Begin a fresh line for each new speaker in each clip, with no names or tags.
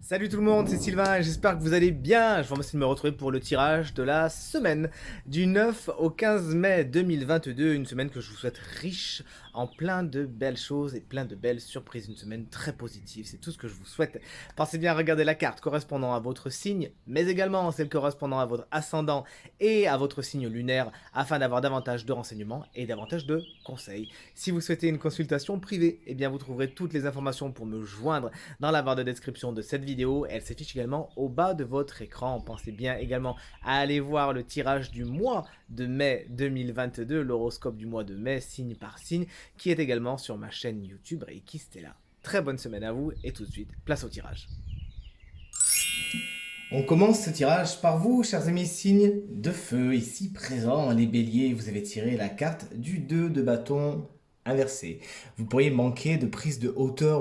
Salut tout le monde, c'est Sylvain et j'espère que vous allez bien. Je vous remercie de me retrouver pour le tirage de la semaine du 9 au 15 mai 2022. Une semaine que je vous souhaite riche en plein de belles choses et plein de belles surprises. Une semaine très positive, c'est tout ce que je vous souhaite. Pensez bien à regarder la carte correspondant à votre signe, mais également celle correspondant à votre ascendant et à votre signe lunaire afin d'avoir davantage de renseignements et davantage de conseils. Si vous souhaitez une consultation privée, eh bien vous trouverez toutes les informations pour me joindre dans la barre de description de cette vidéo. Elle s'affiche également au bas de votre écran. Pensez bien également à aller voir le tirage du mois de mai 2022, l'horoscope du mois de mai, signe par signe, qui est également sur ma chaîne YouTube Reiki Stella. Très bonne semaine à vous et tout de suite, place au tirage. On commence ce tirage par vous, chers amis signes de feu, ici présents, les béliers. Vous avez tiré la carte du 2 de bâton inversé. Vous pourriez manquer de prise de hauteur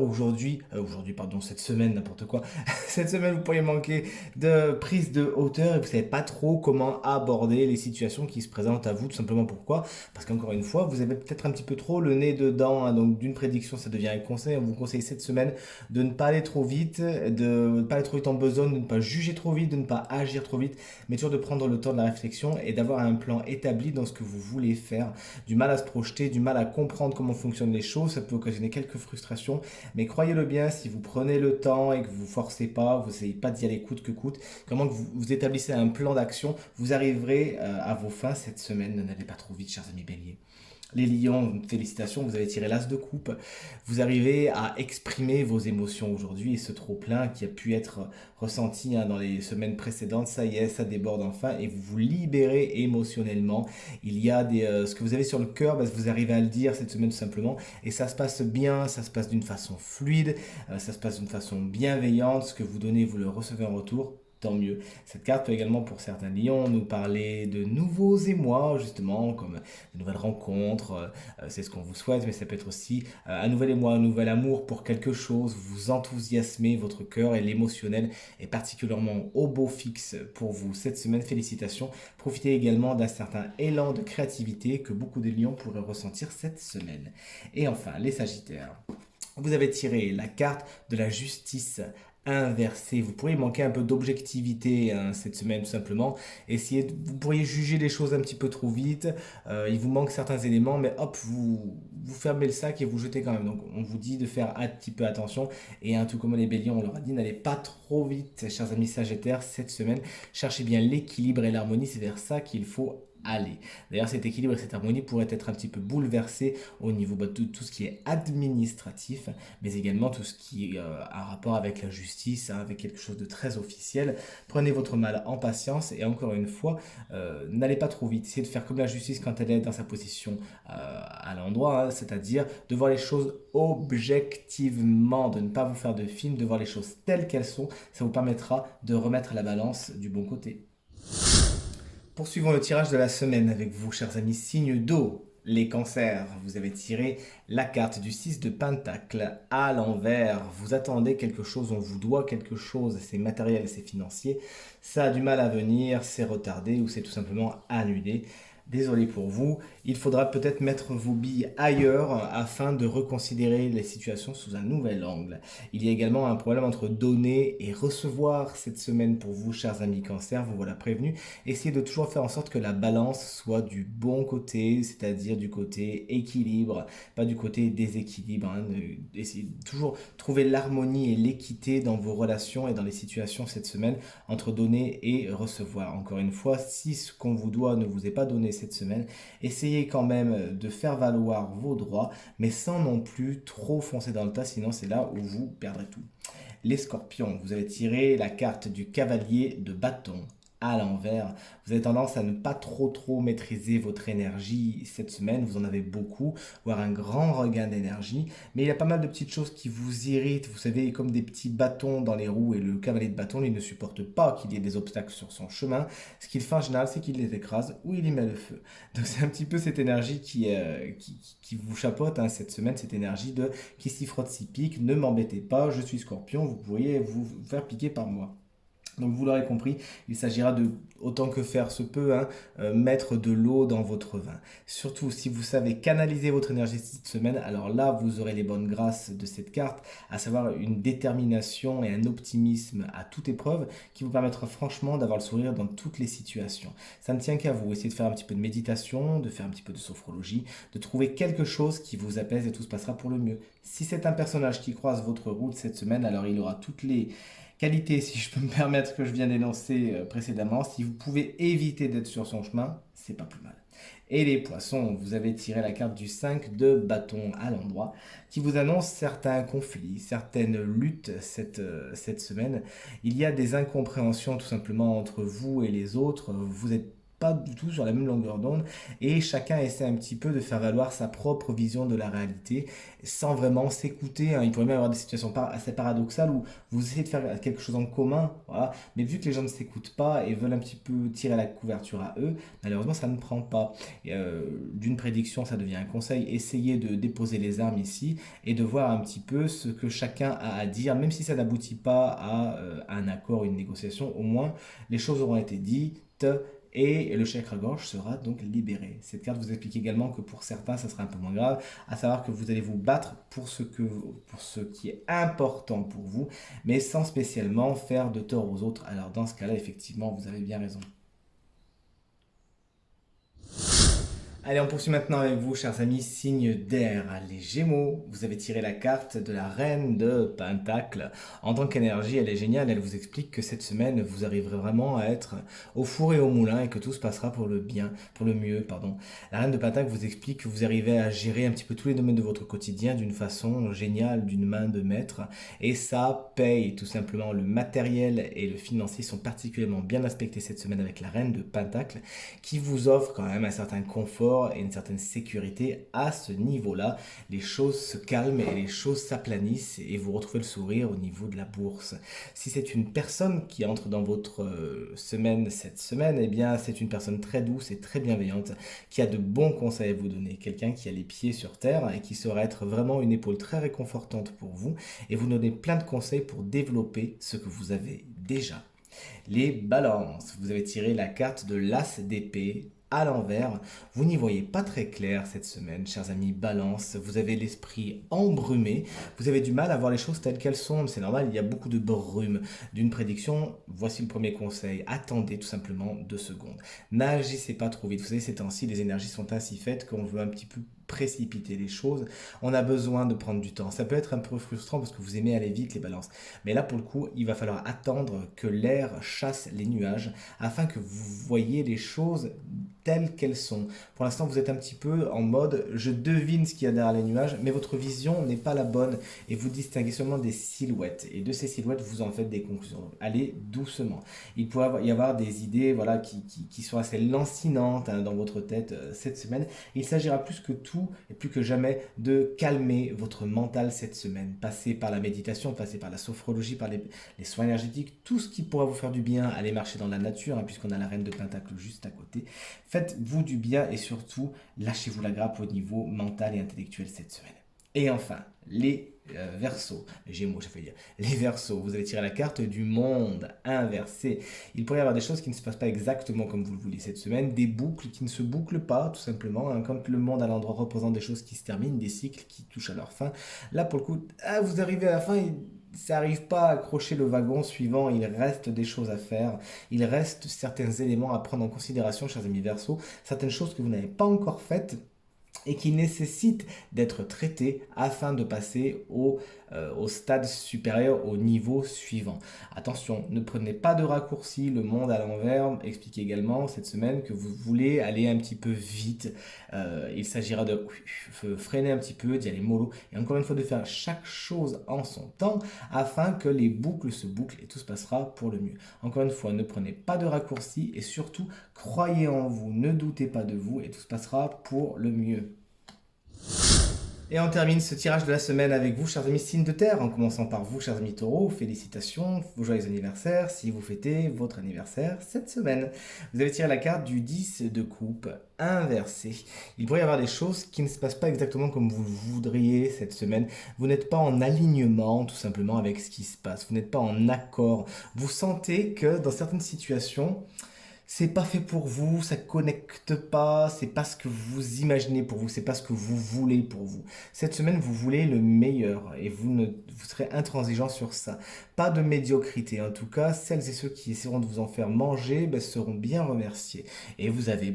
cette semaine, n'importe quoi. Cette semaine, vous pourriez manquer de prise de hauteur et vous ne savez pas trop comment aborder les situations qui se présentent à vous, tout simplement pourquoi? Parce qu'encore une fois, vous avez peut-être un petit peu trop le nez dedans, hein, donc d'une prédiction, ça devient un conseil. On vous conseille cette semaine de ne pas aller trop vite, de ne pas aller trop vite en besogne, de ne pas juger trop vite, de ne pas agir trop vite, mais toujours de prendre le temps de la réflexion et d'avoir un plan établi dans ce que vous voulez faire. Du mal à se projeter, du mal à comprendre comment fonctionnent les choses, ça peut occasionner quelques frustrations, mais croyez-le bien, si vous prenez le temps et que vous ne forcez pas, vous n'essayez pas d'y aller coûte que coûte, comment que vous établissez un plan d'action, vous arriverez à vos fins cette semaine. N'allez pas trop vite, chers amis béliers. Les lions, félicitations, vous avez tiré l'as de coupe. Vous arrivez à exprimer vos émotions aujourd'hui et ce trop-plein qui a pu être ressenti dans les semaines précédentes, ça y est, ça déborde enfin et vous vous libérez émotionnellement. Il y a ce que vous avez sur le cœur, vous arrivez à le dire cette semaine tout simplement et ça se passe bien, ça se passe d'une façon fluide, ça se passe d'une façon bienveillante. Ce que vous donnez, vous le recevez en retour. Tant mieux. Cette carte peut également pour certains lions nous parler de nouveaux émois, justement, comme de nouvelles rencontres, c'est ce qu'on vous souhaite, mais ça peut être aussi un nouvel émoi, un nouvel amour pour quelque chose, vous enthousiasmez, votre cœur et l'émotionnel est particulièrement au beau fixe pour vous cette semaine, félicitations. Profitez également d'un certain élan de créativité que beaucoup de lions pourraient ressentir cette semaine. Et enfin, les sagittaires. Vous avez tiré la carte de la justice inversée. Vous pourriez manquer un peu d'objectivité cette semaine tout simplement. Vous pourriez juger les choses un petit peu trop vite. Il vous manque certains éléments, mais hop, vous fermez le sac et vous jetez quand même. Donc on vous dit de faire un petit peu attention. Et tout comme les béliers, on leur a dit, n'allez pas trop vite, chers amis sagittaires, cette semaine. Cherchez bien l'équilibre et l'harmonie, c'est vers ça qu'il faut aller. D'ailleurs, cet équilibre et cette harmonie pourraient être un petit peu bouleversés au niveau de tout ce qui est administratif, mais également tout ce qui a un rapport avec la justice, avec quelque chose de très officiel. Prenez votre mal en patience et encore une fois, n'allez pas trop vite. Essayez de faire comme la justice quand elle est dans sa position à l'endroit, c'est-à-dire de voir les choses objectivement, de ne pas vous faire de film, de voir les choses telles qu'elles sont. Ça vous permettra de remettre la balance du bon côté. Poursuivons le tirage de la semaine avec vous, chers amis signes d'eau. Les cancers, vous avez tiré la carte du 6 de Pentacle à l'envers. Vous attendez quelque chose, on vous doit quelque chose, c'est matériel, c'est financier. Ça a du mal à venir, c'est retardé ou c'est tout simplement annulé. Désolé pour vous, il faudra peut-être mettre vos billes ailleurs afin de reconsidérer les situations sous un nouvel angle. Il y a également un problème entre donner et recevoir cette semaine pour vous, chers amis cancer, vous voilà prévenus. Essayez de toujours faire en sorte que la balance soit du bon côté, c'est-à-dire du côté équilibre, pas du côté déséquilibre. Essayez de toujours trouver l'harmonie et l'équité dans vos relations et dans les situations cette semaine entre donner et recevoir. Encore une fois, si ce qu'on vous doit ne vous est pas donné cette semaine, essayez quand même de faire valoir vos droits, mais sans non plus trop foncer dans le tas, sinon c'est là où vous perdrez tout. Les scorpions, vous avez tiré la carte du cavalier de bâton à l'envers. Vous avez tendance à ne pas trop maîtriser votre énergie cette semaine. Vous en avez beaucoup, voire un grand regain d'énergie. Mais il y a pas mal de petites choses qui vous irritent. Vous savez, comme des petits bâtons dans les roues. Et le cavalier de bâton, il ne supporte pas qu'il y ait des obstacles sur son chemin. Ce qu'il fait en général, c'est qu'il les écrase ou il y met le feu. Donc c'est un petit peu cette énergie qui vous chapeaute cette semaine, cette énergie de qui s'y frotte s'y pique. Ne m'embêtez pas, je suis scorpion, vous pourriez vous faire piquer par moi. Donc vous l'aurez compris, il s'agira de, autant que faire se peut, mettre de l'eau dans votre vin. Surtout si vous savez canaliser votre énergie cette semaine, alors là vous aurez les bonnes grâces de cette carte, à savoir une détermination et un optimisme à toute épreuve qui vous permettra franchement d'avoir le sourire dans toutes les situations. Ça ne tient qu'à vous, essayez de faire un petit peu de méditation, de faire un petit peu de sophrologie, de trouver quelque chose qui vous apaise et tout se passera pour le mieux. Si c'est un personnage qui croise votre route cette semaine, alors il aura toutes les qualité, si je peux me permettre, que je viens d'énoncer précédemment. Si vous pouvez éviter d'être sur son chemin, c'est pas plus mal. Et les poissons, vous avez tiré la carte du 5 de bâton à l'endroit, qui vous annonce certains conflits, certaines luttes cette semaine. Il y a des incompréhensions tout simplement entre vous et les autres. Vous êtes pas du tout sur la même longueur d'onde et chacun essaie un petit peu de faire valoir sa propre vision de la réalité sans vraiment s'écouter. Il pourrait même y avoir des situations assez paradoxales où vous essayez de faire quelque chose en commun, voilà, mais vu que les gens ne s'écoutent pas et veulent un petit peu tirer la couverture à eux, malheureusement ça ne prend pas. D'une prédiction, ça devient un conseil. Essayez de déposer les armes ici et de voir un petit peu ce que chacun a à dire, même si ça n'aboutit pas à un accord, une négociation, au moins les choses auront été dites et le chakra gorge sera donc libéré. Cette carte vous explique également que pour certains, ça sera un peu moins grave, à savoir que vous allez vous battre pour ce qui est important pour vous, mais sans spécialement faire de tort aux autres. Alors dans ce cas-là, effectivement, vous avez bien raison. Allez, on poursuit maintenant avec vous, chers amis, signe d'air. Les Gémeaux, vous avez tiré la carte de la Reine de Pentacle. En tant qu'énergie, elle est géniale. Elle vous explique que cette semaine, vous arriverez vraiment à être au four et au moulin et que tout se passera pour le bien, pour le mieux, pardon. La Reine de Pentacle vous explique que vous arrivez à gérer un petit peu tous les domaines de votre quotidien d'une façon géniale, d'une main de maître. Et ça paye tout simplement. Le matériel et le financier sont particulièrement bien aspectés cette semaine avec la Reine de Pentacle qui vous offre quand même un certain confort et une certaine sécurité à ce niveau-là. Les choses se calment et les choses s'aplanissent et vous retrouvez le sourire au niveau de la bourse. Si c'est une personne qui entre dans votre semaine cette semaine, eh bien c'est une personne très douce et très bienveillante qui a de bons conseils à vous donner. Quelqu'un qui a les pieds sur terre et qui saura être vraiment une épaule très réconfortante pour vous et vous donner plein de conseils pour développer ce que vous avez déjà. Les balances, vous avez tiré la carte de l'as d'épée à l'envers. Vous n'y voyez pas très clair cette semaine, chers amis balance. Vous avez l'esprit embrumé. Vous avez du mal à voir les choses telles qu'elles sont. C'est normal, il y a beaucoup de brume. D'une prédiction, voici le premier conseil. Attendez tout simplement 2 secondes. N'agissez pas trop vite. Vous savez, ces temps-ci, les énergies sont ainsi faites qu'on veut un petit peu précipiter les choses. On a besoin de prendre du temps. Ça peut être un peu frustrant parce que vous aimez aller vite les balances. Mais là, pour le coup, il va falloir attendre que l'air chasse les nuages afin que vous voyez les choses telles qu'elles sont. Pour l'instant, vous êtes un petit peu en mode je devine ce qu'il y a derrière les nuages, mais votre vision n'est pas la bonne et vous distinguez seulement des silhouettes. Et de ces silhouettes, vous en faites des conclusions. Donc, allez doucement. Il pourrait y avoir des idées voilà, qui sont assez lancinantes dans votre tête cette semaine. Il s'agira plus que tout et plus que jamais de calmer votre mental cette semaine. Passez par la méditation, passez par la sophrologie, par les soins énergétiques, tout ce qui pourra vous faire du bien. Allez marcher dans la nature, puisqu'on a la Reine de Pentacle juste à côté. Faites-vous du bien et surtout, lâchez-vous la grappe au niveau mental et intellectuel cette semaine. Et enfin, les Verseaux, les Gémeaux, je vais dire, les Verseaux, vous avez tiré la carte du monde inversé. Il pourrait y avoir des choses qui ne se passent pas exactement comme vous le voulez cette semaine, des boucles qui ne se bouclent pas, tout simplement, quand le monde à l'endroit représente des choses qui se terminent, des cycles qui touchent à leur fin. Là, pour le coup, vous arrivez à la fin, ça n'arrive pas à accrocher le wagon suivant, il reste des choses à faire, il reste certains éléments à prendre en considération, chers amis Verseaux, certaines choses que vous n'avez pas encore faites et qui nécessitent d'être traitées afin de passer au stade supérieur, au niveau suivant. Attention, ne prenez pas de raccourcis, le monde à l'envers explique également cette semaine que vous voulez aller un petit peu vite. Il s'agira de freiner un petit peu, d'y aller mollo, et encore une fois de faire chaque chose en son temps afin que les boucles se bouclent et tout se passera pour le mieux. Encore une fois, ne prenez pas de raccourcis et surtout, croyez en vous, ne doutez pas de vous et tout se passera pour le mieux. Et on termine ce tirage de la semaine avec vous, chers amis signes de terre, en commençant par vous, chers amis taureaux. Félicitations, vos joyeux anniversaires si vous fêtez votre anniversaire cette semaine. Vous avez tiré la carte du 10 de coupe inversé. Il pourrait y avoir des choses qui ne se passent pas exactement comme vous voudriez cette semaine. Vous n'êtes pas en alignement tout simplement avec ce qui se passe. Vous n'êtes pas en accord. Vous sentez que dans certaines situations, c'est pas fait pour vous, ça connecte pas, c'est pas ce que vous imaginez pour vous, c'est pas ce que vous voulez pour vous. Cette semaine, vous voulez le meilleur et vous serez intransigeant sur ça. Pas de médiocrité. En tout cas, celles et ceux qui essaieront de vous en faire manger seront bien remerciés. Et vous avez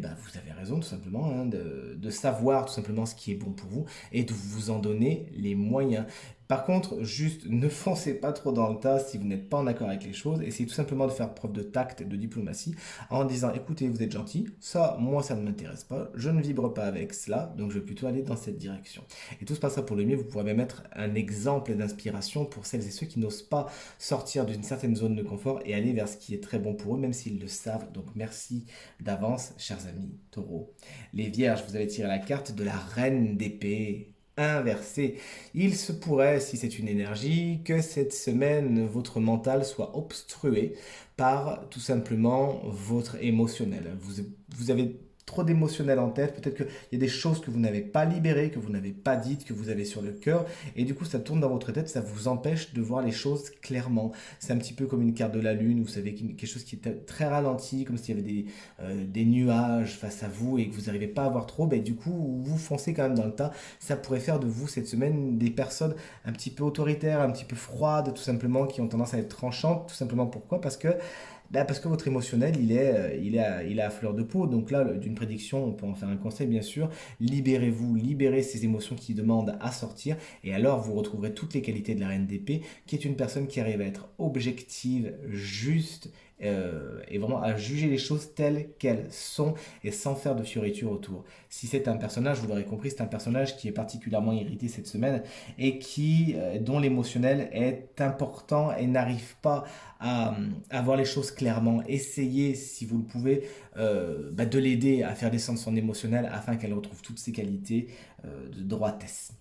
raison tout simplement de savoir tout simplement ce qui est bon pour vous et de vous en donner les moyens. Par contre, juste ne foncez pas trop dans le tas si vous n'êtes pas en accord avec les choses. Essayez tout simplement de faire preuve de tact et de diplomatie en disant écoutez, vous êtes gentil, ça, moi, ça ne m'intéresse pas, je ne vibre pas avec cela, donc je vais plutôt aller dans cette direction. Et tout se passera pour le mieux. Vous pourrez même être un exemple d'inspiration pour celles et ceux qui n'osent pas sortir d'une certaine zone de confort et aller vers ce qui est très bon pour eux, même s'ils le savent. Donc merci d'avance, chers amis taureaux. Les vierges, vous avez tiré la carte de la reine d'épée inversée. Il se pourrait, si c'est une énergie, que cette semaine, votre mental soit obstrué par tout simplement votre émotionnel. Vous avez trop d'émotionnel en tête, peut-être qu'il y a des choses que vous n'avez pas libérées, que vous n'avez pas dites, que vous avez sur le cœur, et du coup ça tourne dans votre tête, ça vous empêche de voir les choses clairement. C'est un petit peu comme une carte de la lune, vous savez, quelque chose qui est très ralenti, comme s'il y avait des nuages face à vous et que vous n'arrivez pas à voir trop, du coup vous foncez quand même dans le tas. Ça pourrait faire de vous cette semaine des personnes un petit peu autoritaires, un petit peu froides, tout simplement, qui ont tendance à être tranchantes, tout simplement pourquoi? Parce que votre émotionnel, il est à fleur de peau. Donc là, d'une prédiction, on peut en faire un conseil, bien sûr. Libérez-vous, libérez ces émotions qui demandent à sortir. Et alors, vous retrouverez toutes les qualités de la reine d'épée, qui est une personne qui arrive à être objective, juste, et vraiment à juger les choses telles qu'elles sont et sans faire de fioritures autour. Si c'est un personnage, vous l'aurez compris, c'est un personnage qui est particulièrement irrité cette semaine et dont l'émotionnel est important et n'arrive pas à voir les choses clairement. Essayez, si vous le pouvez, de l'aider à faire descendre son émotionnel afin qu'elle retrouve toutes ses qualités de droitesse.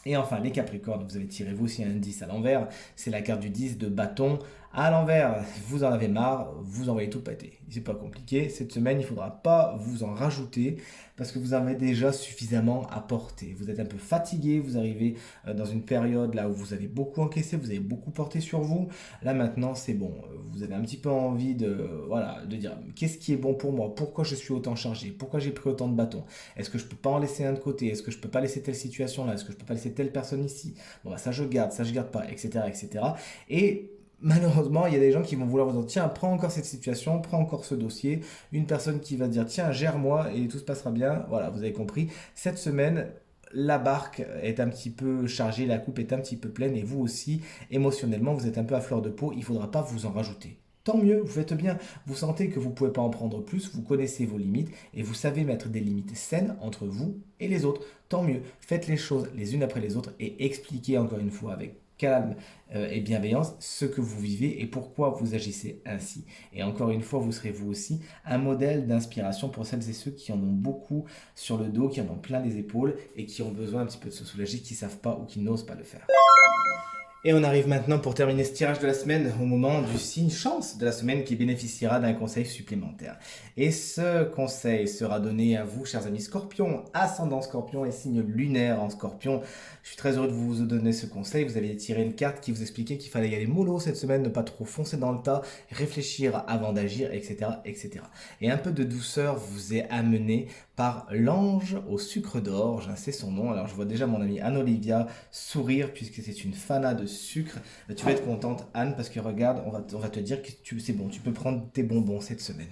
Et enfin, les Capricornes, vous avez tiré vous aussi un 10 à l'envers, c'est la carte du 10 de bâton. À l'envers, vous en avez marre, vous envoyez tout pâter. C'est pas compliqué, cette semaine, il ne faudra pas vous en rajouter parce que vous en avez déjà suffisamment apporté. Vous êtes un peu fatigué, vous arrivez dans une période là où vous avez beaucoup encaissé, vous avez beaucoup porté sur vous. Là maintenant, c'est bon, vous avez un petit peu envie de dire qu'est-ce qui est bon pour moi, pourquoi je suis autant chargé, pourquoi j'ai pris autant de bâtons, est-ce que je peux pas en laisser un de côté, est-ce que je peux pas laisser telle situation là, est-ce que je peux pas laisser telle personne ici, bon ça je garde pas, etc. etc. Et malheureusement, il y a des gens qui vont vouloir vous dire tiens, prends encore cette situation, prends encore ce dossier. Une personne qui va dire tiens, gère-moi et tout se passera bien. Voilà, vous avez compris. Cette semaine, la barque est un petit peu chargée, la coupe est un petit peu pleine et vous aussi, émotionnellement, vous êtes un peu à fleur de peau. Il ne faudra pas vous en rajouter. Tant mieux, vous faites bien. Vous sentez que vous ne pouvez pas en prendre plus, vous connaissez vos limites et vous savez mettre des limites saines entre vous et les autres. Tant mieux. Faites les choses les unes après les autres et expliquez encore une fois avec calme et bienveillance ce que vous vivez et pourquoi vous agissez ainsi. Et encore une fois, vous serez vous aussi un modèle d'inspiration pour celles et ceux qui en ont beaucoup sur le dos, qui en ont plein les épaules et qui ont besoin un petit peu de se soulager, qui ne savent pas ou qui n'osent pas le faire. Et on arrive maintenant pour terminer ce tirage de la semaine au moment du signe chance de la semaine qui bénéficiera d'un conseil supplémentaire. Et ce conseil sera donné à vous, chers amis Scorpions, ascendant Scorpion et signe lunaire en Scorpion. Je suis très heureux de vous donner ce conseil. Vous aviez tiré une carte qui vous expliquait qu'il fallait y aller mollo cette semaine, ne pas trop foncer dans le tas, réfléchir avant d'agir, etc., etc. Et un peu de douceur vous est amené par l'ange au sucre d'orge, c'est son nom. Alors je vois déjà mon amie Anne-Olivia sourire puisque c'est une fana de sucre. Tu vas être contente Anne parce que regarde, on va te dire que c'est bon, tu peux prendre tes bonbons cette semaine.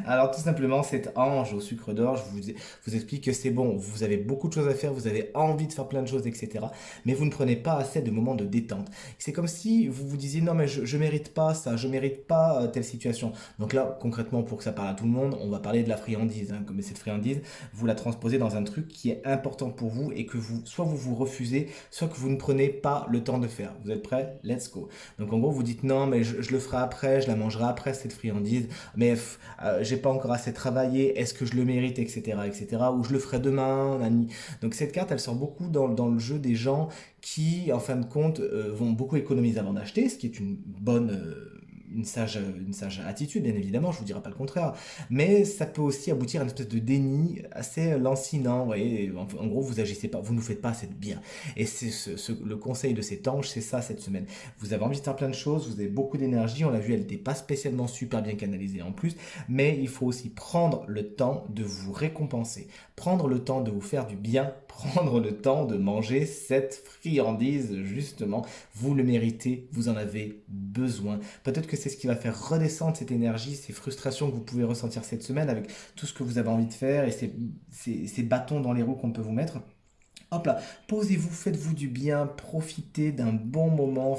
Alors tout simplement cet ange au sucre d'orge vous explique que c'est bon, vous avez beaucoup de choses à faire, vous avez envie de faire plein de choses, etc. Mais vous ne prenez pas assez de moments de détente. C'est comme si vous vous disiez non mais je mérite pas ça, je mérite pas telle situation. Donc là concrètement pour que ça parle à tout le monde, on va parler de la friandise, comme cette friandise, vous la transposez dans un truc qui est important pour vous et que soit vous vous refusez, soit que vous ne prenez pas le temps de faire. Vous êtes prêts? Let's go. Donc en gros, vous dites non, mais je le ferai après, je la mangerai après cette friandise, mais j'ai pas encore assez travaillé, est-ce que je le mérite, etc., etc., ou je le ferai demain, nani. Donc cette carte, elle sort beaucoup dans le jeu des gens qui, en fin de compte, vont beaucoup économiser avant d'acheter, ce qui est une bonne, une sage attitude, bien évidemment, je vous dirai pas le contraire. Mais ça peut aussi aboutir à une espèce de déni assez lancinant. Vous voyez, en gros, vous agissez pas, vous ne faites pas assez de bien. Et c'est le conseil de cet ange, c'est ça cette semaine. Vous avez envie de faire plein de choses, vous avez beaucoup d'énergie, on l'a vu, elle n'était pas spécialement super bien canalisée en plus, mais il faut aussi prendre le temps de vous récompenser, prendre le temps de vous faire du bien, prendre le temps de manger cette friandise, justement. Vous le méritez, vous en avez besoin. Peut-être que c'est ce qui va faire redescendre cette énergie, ces frustrations que vous pouvez ressentir cette semaine avec tout ce que vous avez envie de faire et ces bâtons dans les roues qu'on peut vous mettre. Hop là, posez-vous, faites-vous du bien, profitez d'un bon moment.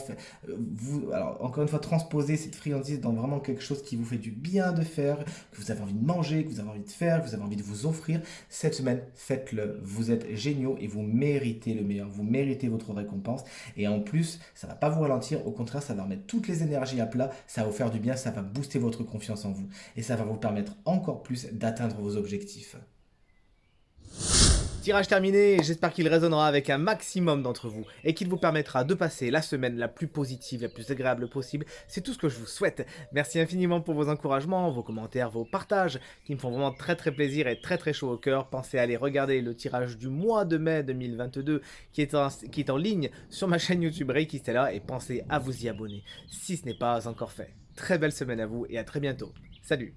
Alors, encore une fois, transposez cette friandise dans vraiment quelque chose qui vous fait du bien de faire, que vous avez envie de manger, que vous avez envie de faire, que vous avez envie de vous offrir. Cette semaine, faites-le. Vous êtes géniaux et vous méritez le meilleur. Vous méritez votre récompense. Et en plus, ça ne va pas vous ralentir. Au contraire, ça va remettre toutes les énergies à plat. Ça va vous faire du bien. Ça va booster votre confiance en vous. Et ça va vous permettre encore plus d'atteindre vos objectifs. Tirage terminé, j'espère qu'il résonnera avec un maximum d'entre vous et qu'il vous permettra de passer la semaine la plus positive, la plus agréable possible. C'est tout ce que je vous souhaite. Merci infiniment pour vos encouragements, vos commentaires, vos partages qui me font vraiment très très plaisir et très très chaud au cœur. Pensez à aller regarder le tirage du mois de mai 2022 qui est en ligne sur ma chaîne YouTube Reiki Stella et pensez à vous y abonner si ce n'est pas encore fait. Très belle semaine à vous et à très bientôt. Salut!